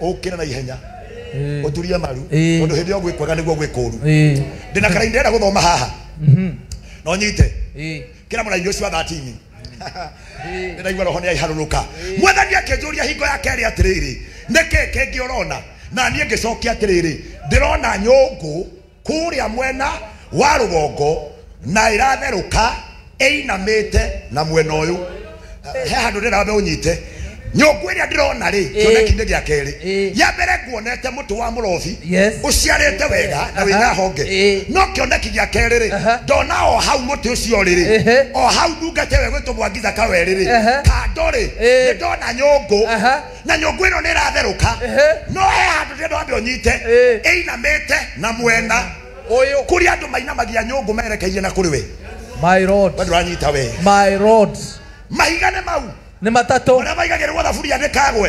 ukira na ihenya uturia maru undu hindi ogwe kwaga niguo gwe kuru ndina karaindera guthoma haha no nyite kira mwana irio cia 13 ndina igwa roho ni aiharuruka mwathani akenjuria hingo yake ri atiriri neke kengi urona na nie ngicokia atiriri ndirona nyungu kuria mwena wa rugongo na iratheruka einamite na mwena uyu he handu ndirabe unyite nyungu iria ndirona ri kioneki gia keri ya mbere nguonete mutu wa murothi uciarite wega na wina honge no kioneki gia keri ri ndona o hau mutu ucio riri o hau ndungate we gwitu mwangiza kaweriri kando ri ndona nyungu na nyungu ino niratheruka no he handu ndirabe unyite einamite na mwena uyu kuri andu mainamagia nyungu merekeire na kuri we my lord baduranyita we my lord mahigane mau ni matatu ona maigagirwo thaburia ndikagwe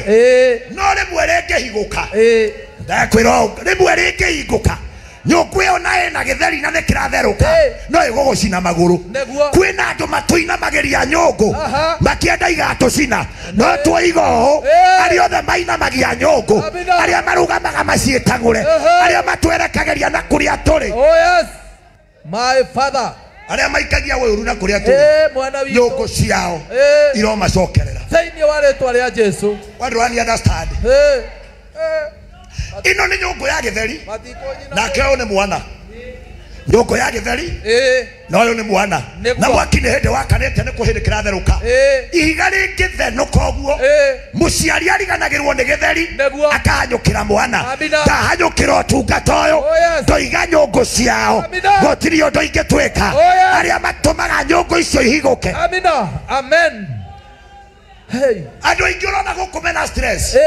no rimwe ringihiguka ndakwira rimwe ringihiguka nyungu iyo nae na githeri na nikiratheruka no igugucina maguru kwina andu matuinamagiria nyungu makienda igatucina no twoigo ari othe mainamagia nyungu aria marugamaga maciitagure aria matwerekageria na kuria turi my father aria maikagia wuru na kuria turi nyungu ciao iro macokerera thaini wale twaria Jesu wandu wani understand ino ni nyungu ya githeri na keo ni mwana nyungu ya githeri na uyu ni mwana na mwaki ni hindi wakanete ni kuhindi kiratheruka ihiga ringithenoka uguo muciari ariganagirwo ni githeri akahanyukira mwana tahanyukira utungata uyu ndoiga nyungu ciao gutiri undu ingitwika aria matumaga nyungu icio ihiguke amina amen andu aingi urona guku mena stress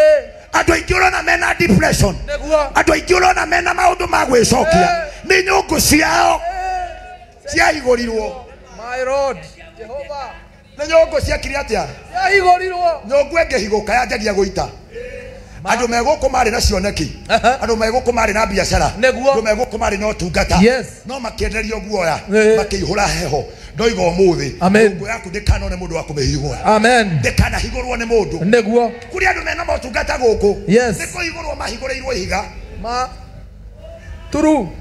andu aingi urona mena depression andu aingi urona mena maundu ma gwicokia ni nyungu ciao ciahigorirwo my lord Jehova ni nyungu ciakiri atia ciahigorirwo nyungu engehiguka yanjagia guita andu meguku mari na cioneki andu meguku mari na biashara andu meguku mari na utungata no makienderio guoya makihura heho ndoiga umuthi nyungu yaku ndikano ne mundu wa kumehigura amen ndikana higurwo ne mundu neguo kuri andu mena motungata guku niko higurwo mahigureirwo ihiga ma turu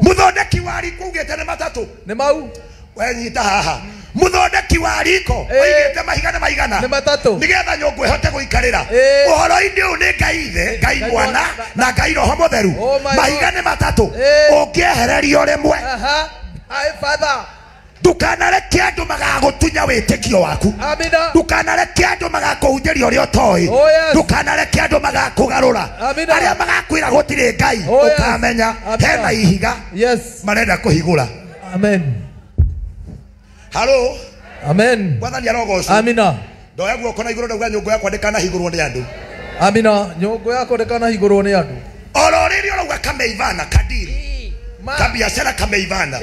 muthondeki wa riko ugete ne matatu ne mau wenyita haha muthondeki wa riko oigete mahigana maigana ne matatu nigetha nyungu ihote guikarira uhoro indi u ni ngai ithe ngai mwana na ngai roho mutheru mahigana matatu ukiehererio rimwe ai father dukanareke andu magagutunya witikio waku amina dukanareke andu magakuhunjiria uria utoi dukanareke andu magakugarura aria magakwira gutire ngai ukamenya hena ihiga marenda kuhigura amen halo amen bwana rogoco amina ndoya guoko na iguru ndauga nyungu yakwa ndikana higurwo ni andu amina nyungu yakwa ndikana higurwo ni andu ororiri urauga kameivana kadiri kabiashara kameivana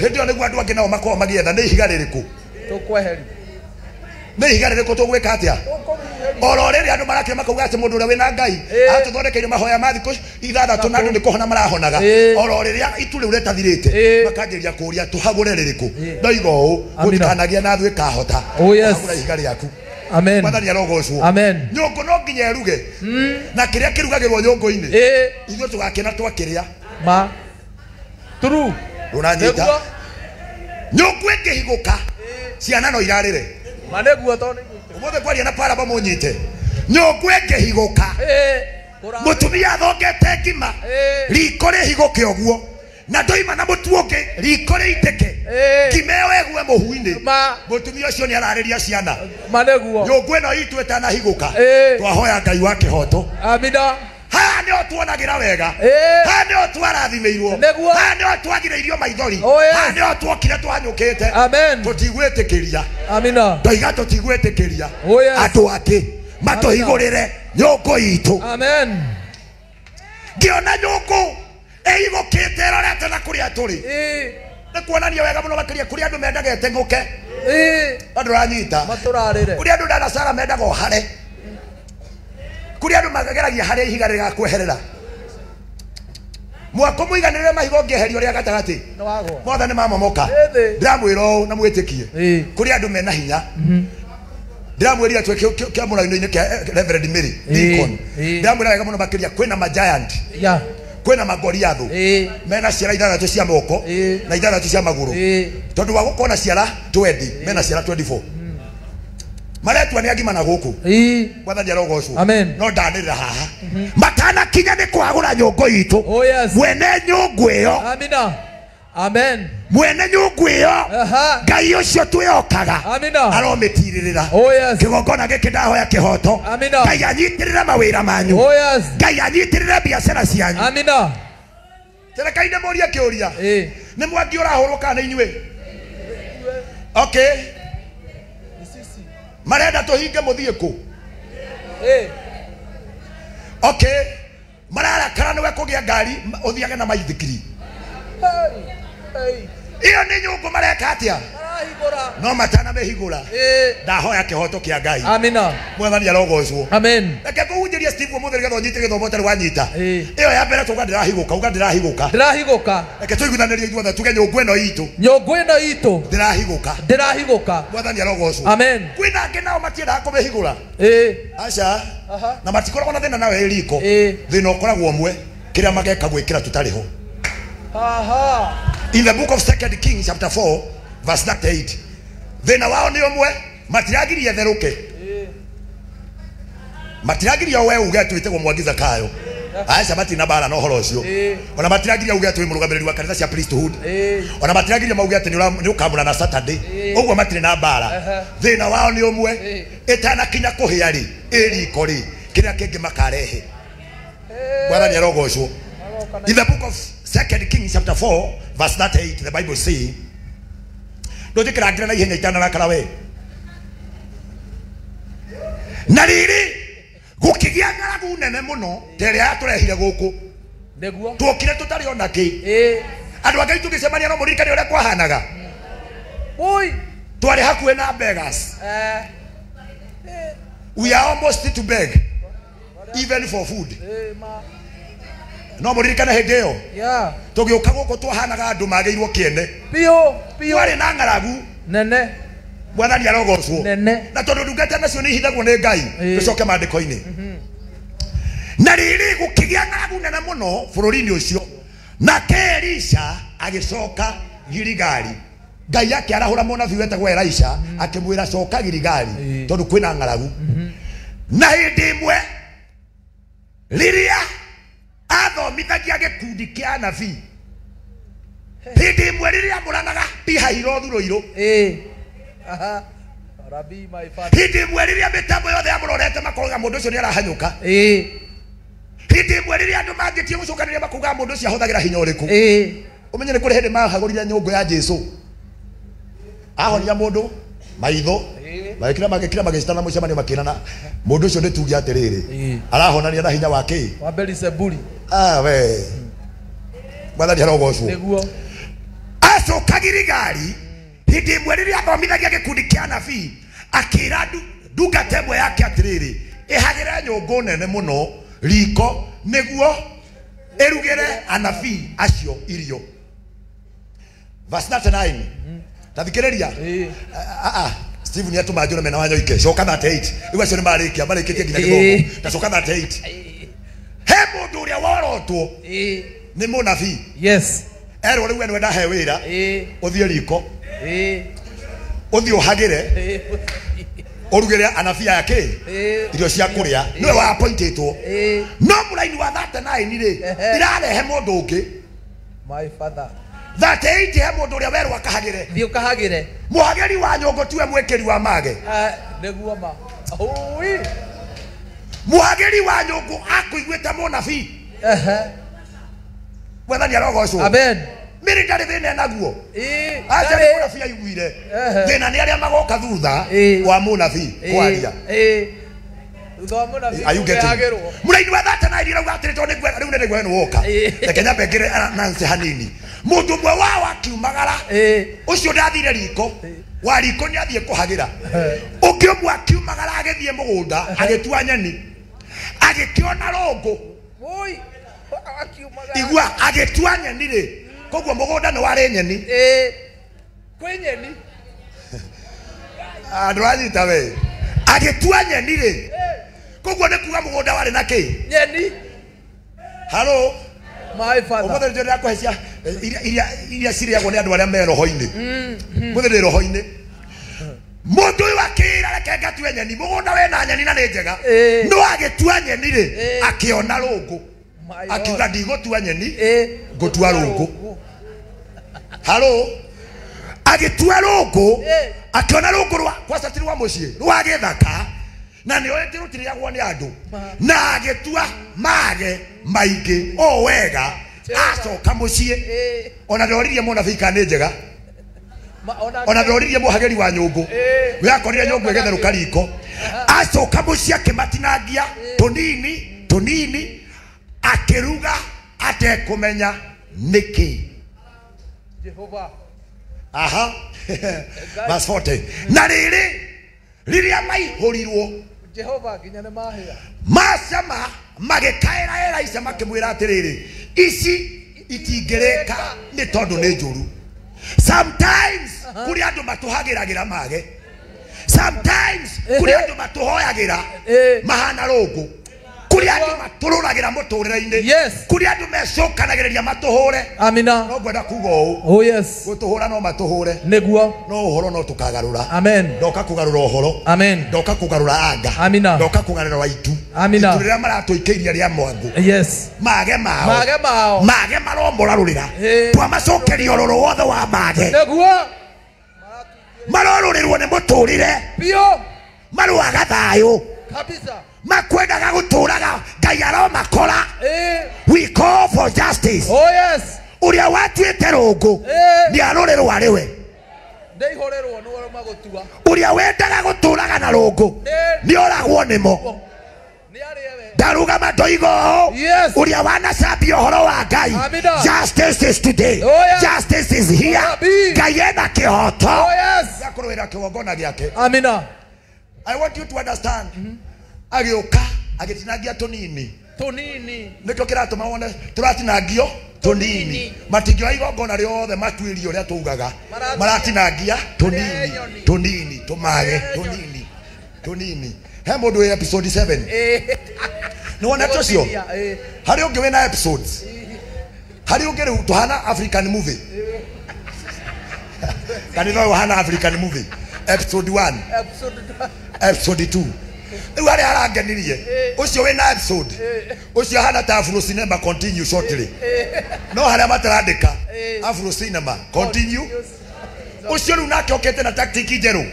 ndio niguo andu angi nao makoo magietha ni ihiga ririku tukweheri ni ihiga ririku tugwika atia ororiri andu marakira makauga ati mundu uria wina ngai atuthondekeire mahoya ma thiku ithathatu na andu ni kuhona marahonaga ororiri itu riu retathirite makanjiria kuria tuhagure ririku ndoigo u gutikanagia na thwe kahota agura ihiga riaku amen mwathani arogocwo amen nyungu no nginya eruge na kiria kirugagirwo nyungu-ini ithuĩ tugakena twakiria ma turu unanyita nyungu ingihiguka ciana no irarire maneguo toni umothe kwaria na para bamunyite nyungu ingihiguka mutumia thongete ngima riko rihiguke uguo na ndoima na mutuoke riko riiteke kimeo egwe muhu-ini mutumia ucio ni arariria ciana maneguo nyungu ino itu etana higuka twahoya ngai wa kihoto amina ha ni otuonagira wega ha ni otwarathimeirwo ha ni otwagire irio maithori ha ni otwokire twanyukite amen tutigwitikiria amina ndoiga tutigwitikiria andu ake matuhigurire nyungu itu amen ngiona nyungu eigukite rorete na kuria turi ni kuonania wega muno makiria kuria andu mendagete nguke andu ranyita maturarire kuria andu ndanasara mendaga hare kuria andu magageragia hare ihiga rigakweherera mwako muiganire mahigo ngeherio ria gatagati mothe ni mamomoka ndamwira na mwitikie kuria andu mena hinya ndiramwĩria twe kĩa mũraino-inĩ kĩa Reverend Mary Deacon ndiramwĩra wega mũno makĩria kwĩna ma giant kwĩna magoriathu mena ciara ithathatũ cia moko na ithathatũ cia magũrũ tondũ wa gũkorwo na ciara 20 mena ciara 24 maretua nĩ agima na gũkũ Mwathani arogocwo no ndanĩrĩra haha matana kinya nĩ kwagũra nyũngũ itũ mwene nyũngũ ĩyo amina amen mwene nyũngũ ĩyo Ngai ũcio twĩhokaga aromĩtirĩrĩra kĩgongona gĩkĩ ndahoya kĩhoto Ngai anyitĩrĩre mawĩra manyu Ngai anyitĩrĩre biacara cianyu amina Terekaĩ nĩ mũria kĩũria nĩ mwangi ũrahũrwo kana inyuĩ okay marenda tũhinge mũthiĩ kũ okay mararakara nĩwe kũgĩa ngari ũthiage na maithikiri iyo nĩ nyũngũ mareka atĩa no matana mehigũra ndahoya kĩhoto kĩa Ngai amina Mwathani arogocwo amen reke kũhunjĩria Steve mũtheri getho nyite gĩthomo tarĩ wanyita iyo ya mbere tuga ndĩrahigũka reke tũiguithanĩrie ithuothe tuge nyũngũ ĩno itũ ndĩrahigũka Mwathani arogocwo amen kwĩna angĩ nao matiendaga kũmĩhigũra aca na matikoragwo na thĩna nawe riko thĩna ũkoragwo ũmwe kĩrĩa mageka gwĩkĩra tũtarĩ ho in the book of 2 Kings chapter 4 verse 8 thĩna wao nĩ ũmwe matiragirie therũke matiragirie we uge twĩtagwo Mwangi Zakayo aca matina bara no horo ũcio ona matiragirie uge twĩ mũrũgamĩrĩri wa kanitha cia priesthood ona matiragirie mauge atĩ nĩ ũkamũra na Saturday ũguo matirĩ na bara thĩna wao nĩ ũmwe ĩtanakinya kũhĩa rĩ ĩriko rĩ kĩrĩa kĩngĩ makarehe Mwathani arogocwo in the book of 2 Kings chapter 4 verse 8 the Bible say ndũthikĩrangira na ihenya itanarakara we na rĩrĩ gũkĩgĩa ng'aragu nene mũno terĩa yatũrehire gũkũ nĩguo tuokire tũtarĩ ona kĩ andũ a Ngai tũgĩcemania no mũririkane ũrĩa kwahanaga twarĩ hakuhĩ na beggars we are almost to beg even for food no mũririkane hĩndĩ ĩyo tũgĩũka gũkũ twahanaga andũ magĩirwo kĩene twarĩ na ng'aragu nene Mwathani arogocwo na tondũ ndungata nacio nĩ ihithagwo nĩ Ngai tũcoke maandĩko-inĩ na rĩrĩ gũkĩgĩa ng'aragu nene mũno bũrũri-inĩ ũcio nake Elisha agĩcoka Giligali Ngai akĩarahũra mũnabii wetagwo Elisha akĩmwĩra coka Giligali tondũ kwĩna ng'aragu na hĩndĩ ĩmwe rĩrĩa athomithagia gĩkundi kĩa anabii hĩndĩ ĩmwe rĩrĩa mũranaga Pi-Hahirothu Rũirũ hĩndĩ ĩmwe rĩrĩa mĩtambo yothe yamũrorete makoiga mũndũ ũcio nĩ arahanyũka hĩndĩ ĩmwe rĩrĩa andũ mangĩtie gũcokanĩrĩria makuga mũndũ ũcio ahũthagĩra hinya ũrĩkũ ũmenye nĩ kũrĩ hĩndĩ mahagũrire nyũngũ ya Jesũ ahonia mũndũ maitho magĩkĩra magĩcitana mũcemanio makĩrana mũndũ ũcio nĩ tuge atĩrĩrĩ arahonania na hinya wake wa Beelzebuli we Mwathani arogocwo nĩguo acoka Giligali hĩndĩ ĩmwe rĩrĩa athomithagia gĩkundi kĩa anabii akĩra ndungata ĩmwe yake atĩrĩrĩ ĩhagĩre nyũngũ nene mũno riko nĩguo ĩrugĩre anabii acio irio verse 39 tathikĩrĩria Steve ni atuma njũre mena wanyo ike coka 38 rĩu acio nĩ marĩkĩtie nginya gĩthomo ta coka 38 he mũndũ ũrĩa worotwo nĩ mũnabii yes erwo rĩu we ndahe wĩra ũthiĩ riko ũthiĩ ũhagĩre ũrugĩre anabii yake irio cia kũrĩa nĩwe wa appointĩtwo no mũraini wa 39 rĩ irarehe mũndũ ũngĩ my father 38 he mũndũ ũrĩa werwo akahagĩre thiĩ ũkahagĩre mũhagĩri wa nyũngũ tiwe mwĩkĩri wa mage nĩguo ma mũhagĩri wa nyũngũ akũiguĩte mũnabii Mwathani arogocwo amen mĩrĩ ndarĩ thĩna naguo aca nĩ mũnabii aiguire thĩna nĩ arĩa magoka thutha wa mũnabii kwaria mũraini wa 39 rauga atĩrĩ tondũ rĩu nĩ nĩguo nĩ woka reke nyambe ngĩre Nancy hanini mũndũ ũmwe wao akiumagara ũcio ndathire riko wa riko nĩ athiĩ kũhagĩra ũngĩ ũmwe akiumagara agĩthiĩ mũgũnda agĩtua nyeni agĩkĩona rũngũ igua agĩtua nyeni rĩ koguo mũgũnda nĩ warĩ nyeni kwĩ nyeni andũ anyita we agetua nyeni ri koguo ne kuga mugunda wari na ki nyeni. Hello My father. Obathe ndio yakwecia iria ciriagwo ni andu aria me roho-ini muthiri roho-ini mundu wakira reke ngatue nyeni mugunda we na nyeni na ni njega no agetua nyeni ri akiona rungu akiuga ndigotua nyeni ngutua rungu. Hello agetua rungu akiona rungu rwa kwasa tiri wa mucii rwa githaka na ni oye tirutiriagwo ni andu na agetua mage maingi o wega acoka mucii ona ndoririe munabika ni njega ona ndoririe muhageri wa nyungu yakorire nyungu egetheruka riko acoka mucii akimatinangia tunini akiruga atekumenya niki Jehova. Aha verse 40 na riria maihurirwo Jehova ginyane mahia macama magikaira Elisha makimwira atiriri ici itingireka ni tondu ni njuru. Sometimes kuri andu matuhagiragira mage, sometimes kuri andu matuhoyagira mahana rungu, kuri andu matururagira muturire-ini, kuri andu mecukanagiria matuhure. Amina. No gwenda kuga uu. Oh yes. Gutuhura no matuhure. Neguo. No uhoro no tukagarura. Amen. Ndoka kugarura uhoro. Amen. Ndoka kugarura anga. Amina. Ndoka kugarura itu. Amina. Turira maratuikeiria ria mwangu. Yes. Mage mao. Mage mao. Mage maromora rurira. Twa macokeria ororo wothe wa mage. Neguo. Marorurirwo ni muturire. Pio. Maruaga thayo. Kabisa. Makwendaga guturaga Ngai aromakora. We call for justice. Oh yes. Uria watuite rungu ni arorirwo ariwe. Ndihorerwo no ro magutua. Uria wendaga guturaga na rungu ni oragwo nimo. Ni ariewe. Daruga matoigo. Yes. Uria wanacambia uhoro wa Ngai. Justice is today. Justice is here. Ngai ena kihoto. Oh yes. Yakurwira kiwongona giake. Amina. I want you to understand. Agioka agitinagia tunini nikio kiratuma wone turatinagio tunini matingio igongona riothe matuirio ria tugaga maratinangia tunini tumage tunini he mundu we episode 7 ni wona tocio hari ungi we na episodes hari ungi riu tuhana African movie kanitha hana African movie episode 1 episode 2 Uwari arangenirie ucio we na episode ucio hana ta Afro Cinema continue shortly no haria matarandika Afro Cinema continue ucio riu nake okete na tactic njeru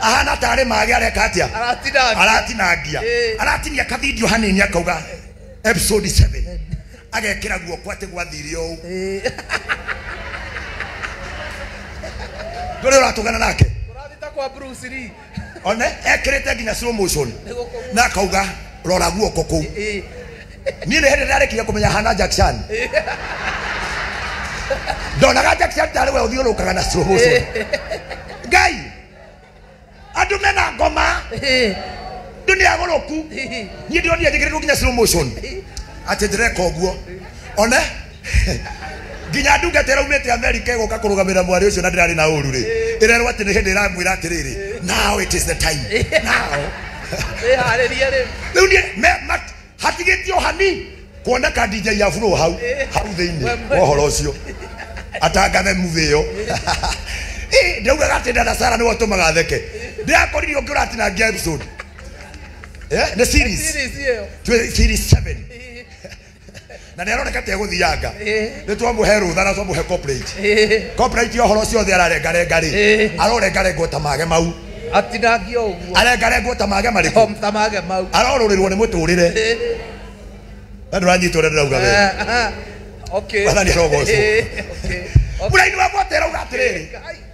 ahana tare mage areka atia aratinia ka video hanini akauga episode 7 agekira guoko ate gwathirio ndore uratugana nake urathita kwa Bruce Lee one ekirite nginya slow motion na akauga rora guoko ku ni ne hende arekia kumenya hana Jackson donaga Jackson tare we uthiurukaga na slow motion Ngai andu mena ngoma dunia goroku ni ndio ni ngirirwo nginya slow motion ate direka oguo one nginya ndungatera umete America igoka kurugamira mwari ucio na ndirari na uru ri irerwa ati ni hindi iramwira atiriri now it is the time now haleluya riu ni hatigitio hani kuona ka DJ ya Afro hau thiini ohoro ucio atangathe movie yo ndauga gatinda na Sara ni watumaga theke ndiakoririo nguratina ngia episode the series series 7 na neroneka te guthianga ni twamuhe rutha na twamuhe corporate yo horo cio thera rengarenga arorengarengo tamage mau atinagio uguo arengarengo tamage mariko tamage mau arorurirwo ni muturire nduranyitwo ndauga we okay wathani rogo okay muraini wa gotera ugatiriri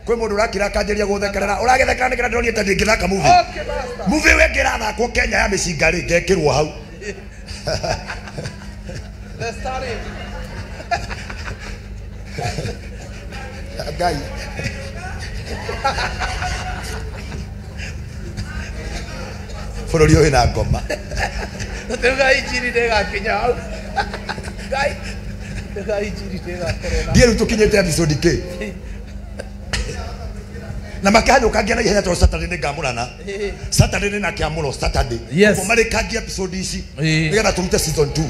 kwi mundu urakira kanjeria guthekerera uragethekera nikira ndironi ta ndingithaka movie okay basta movie we ngirathakwo Kenya ya micinga ri ngekirwo hau let's start it Ngai Furori uyu na ngoma Ngai injiri ndega kinya Ngai injiri ndega korona ndiye tukinyete episode ke na makahanyo kagia na ihenya to Saturday ni ngamurana Saturday ni na kiamulo Saturday ko mari kagia episode ici nigetha turute season 2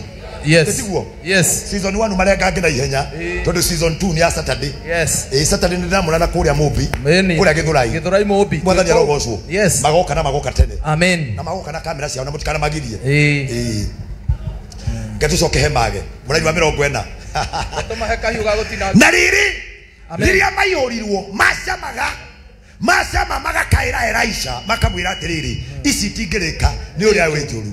yes season 1 mari kagia na ihenya tondu season 2 ni ya Saturday Saturday ni ndamurana kuria Mobi kuria Githurai Mobi mwathani arogocwo magoka na magoka tene amen na magoka na kamera ciao na mutikana magirie gatucoke hemage muraiwa 40 tumahe kahiu ga gutina na riria maiorirwo macama magakaira Elisha makamwira atiriri ici tingirika ni uria wenjuru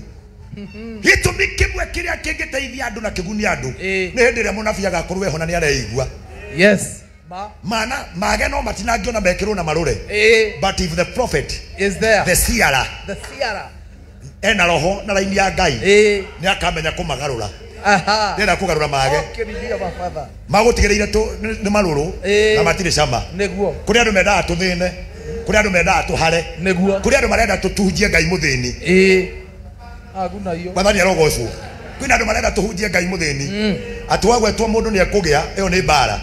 gitumi kimwe kiria kingiteithia andu na kiguni andu ni hindi ria munabii agakorwo ehona ni areigua mana mage no matinangiona mekirwo na marure but if the prophet is there the seer ena roho na laini ya Ngai ni akamenya kumagarura nenda kugarura mage magutigereire tu ni maruru na matire cama neguo kuri andu menda tuthine kuri andu menda tuhare neguo kuri andu marenda tutuhunjie Ngai muthini aguna iyo mwathani arogocwo kwina andu marenda tuhunjie Ngai muthini atwagwetwo mundu ni ekugia iyo ni bara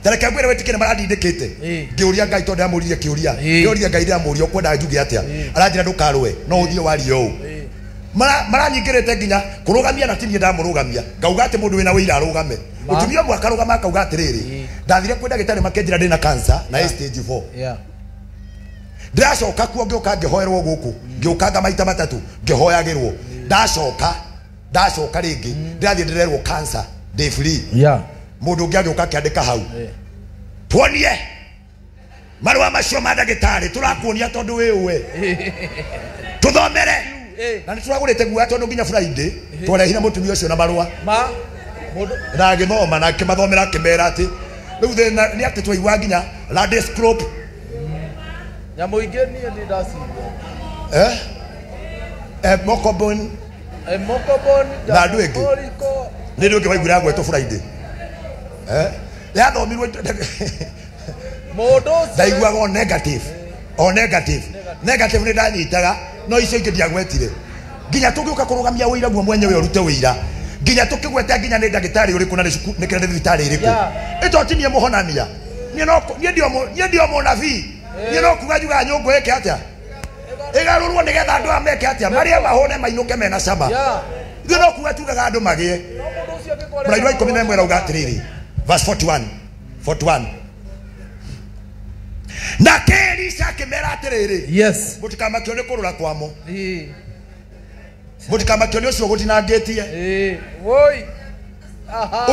tareke ngwire wetikire marandindikite ngiuria Ngai tondu amuririe kiuria ngiuria Ngai ria murio kwenda njuge atia aranjira ndukarwe no uthio wario maranyingirite nginya kurugamia na tinie ndamurugamia ngauga ati mundu wina wira arugame utumia mwaka rugama kauga atiriri ndathire kwenda gitari makenjira ndina cancer na stage 4 ndacoka kuo ngioka ngihoerwo guku ngiukanga maita matatu ngihoyagirwo ndacoka ringi ndathie ndirerwo cancer day free mundu ngioka kiandika hau tuonie marwa macio ma ndagitari turakuonia tondu wiwe tuthomere na nitwagurite guo tondu nginya Friday twarehina mutumia ucio na marwa mundu na githoma na kimathomera kimera ati riu thina ni ati twaigua nginya Ladescrope nyamuinge ni ndasi Mokobon na andu engi ni ndu ngiwaigura gwetu Friday yathomirwo mundu ndaiguaga negative ni ndanyitaga no icio ingi ndiagwetire nginya tungiuka kurugamia wira guo mwenyewe urute wira nginya tukigweta nginya ni ndagitari uriku na ni kira ndagitari iriku itotinie muhonania nie ndio munabii nie no kuga juga nyungu yake atia igarurwo nigetha andu ameke atia maria mahone mainuke mena cama nie no kuga tugaga andu magie Murairwa 11 rauga atiriri verse 41 na Elisha akimera atiriri mutikamakio ni kurura kwamo mutikamakio ni ucio gutinangitie woi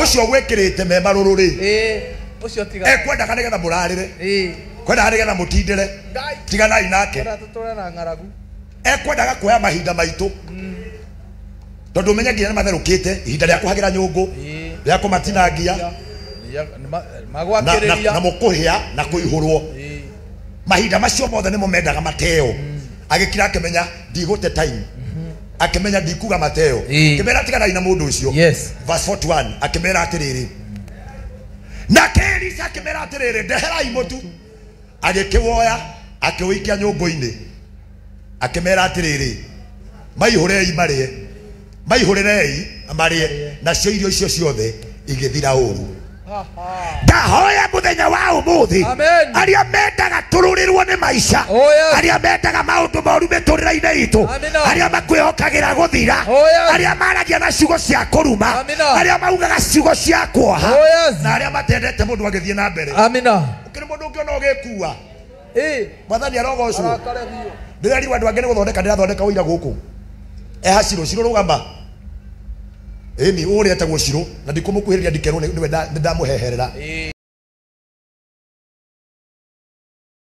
ucio gwikirite me marururi ucio tiga ekwenda kanega murarire kwenda kanega mutindire tiganai nake tutura na ngaragu ekwenda kuoya mahinda maitu tondu menya nginya matherukite ihinda ria kuhagira nyungu ria kumatinangia magwakiriria na mukuhia na kuihurwo mahinda macio mothe nimo mendaga mateo agikira akimenya ndigute time akimenya ndikuga mateo kimera tigana ina mundu ucio verse 41 akimera atiriri na Elisha akimera atiriri ndeherai mutu agikiwoya akiwikia nyungu-ini akimera atiriri maihurei marie nacio irio icio ciothe igithira uru ndahoya muthenya wa umuthi aria mendaga tururirwo ni maisha aria mendaga maundu moru miturire-ini itu aria makwihokagira guthira aria maragia na ciugo cia kuruma aria maugaga ciugo cia kuoha na aria matendete mundu agithie na mbere ukiri mundu ungiona ugikua mwathani arogocwo ndĩrerirwo andũ angĩ nĩ gũthondeka ndĩrathondeka ũira gũkũ Ciro rũgamba ĩni ũrĩa etagwo Ciro na ndikũmũkuhĩrĩria ndikerwo nĩ ndamũheherera